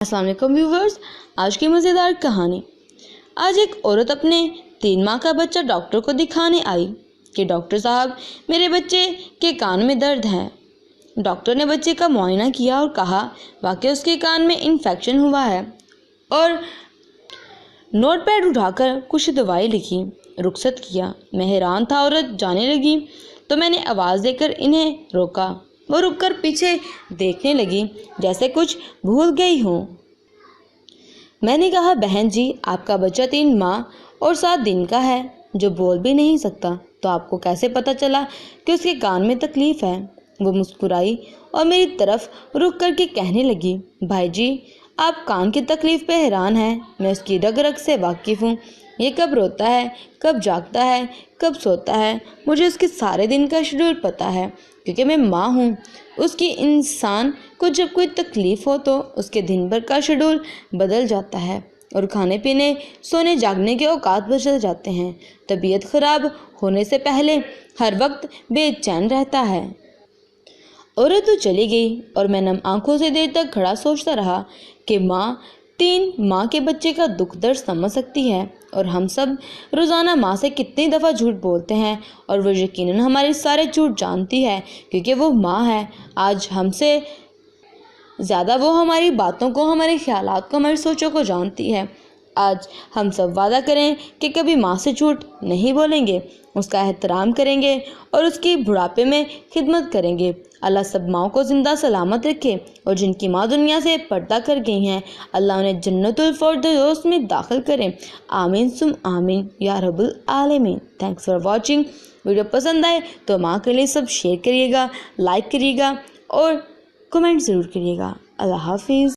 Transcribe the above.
अस्सलाम वालेकुम व्यूवर्स, आज की मज़ेदार कहानी। आज एक औरत अपने 3 माह का बच्चा डॉक्टर को दिखाने आई कि डॉक्टर साहब, मेरे बच्चे के कान में दर्द है। डॉक्टर ने बच्चे का मुआयना किया और कहा वाकई उसके कान में इन्फेक्शन हुआ है और नोटपैड उठाकर कुछ दवाई लिखी, रुखसत किया। मैं हैरान था। औरत जाने लगी तो मैंने आवाज़ देकर इन्हें रोका। वो रुककर पीछे देखने लगी जैसे कुछ भूल गई हो। मैंने कहा, बहन जी, आपका बच्चा 3 माह और 7 दिन का है जो बोल भी नहीं सकता, तो आपको कैसे पता चला कि उसके कान में तकलीफ़ है? वो मुस्कुराई और मेरी तरफ रुक करके कहने लगी, भाई जी, आप कान की तकलीफ़ पे हैरान हैं। मैं उसकी रग रग से वाकिफ़ हूँ। ये कब रोता है, कब जागता है, कब सोता है, मुझे उसके सारे दिन का शेड्यूल पता है, क्योंकि मैं माँ हूँ। उसकी इंसान को जब कोई तकलीफ़ हो तो उसके दिन भर का शेड्यूल बदल जाता है और खाने पीने, सोने जागने के औकात बदल जाते हैं। तबीयत ख़राब होने से पहले हर वक्त बेचैन रहता है। औरत तो चली गई और मैं नम आंखों से देर तक खड़ा सोचता रहा कि माँ 3 माह के बच्चे का दुख दर्द समझ सकती है, और हम सब रोज़ाना माँ से कितनी दफ़ा झूठ बोलते हैं और वो यकीनन हमारे सारे झूठ जानती है, क्योंकि वो माँ है। आज हमसे ज़्यादा वो हमारी बातों को, हमारे ख्यालात को, हमारी सोचों को जानती है। आज हम सब वादा करें कि कभी माँ से झूठ नहीं बोलेंगे, उसका एहतराम करेंगे और उसकी बुढ़ापे में खिदमत करेंगे। अल्लाह सब माओ को ज़िंदा सलामत रखे, और जिनकी माँ दुनिया से पर्दा कर गई हैं, अल्लाह उन्हें जन्नतुल फिरदौस में दाखिल करें। आमीन सुम आमीन या रब्बुल आलमीन। Thanks for watching. वीडियो पसंद आए तो माँ के लिए सब शेयर करिएगा, लाइक करिएगा और कमेंट ज़रूर करिएगा। अल्लाह हाफिज़।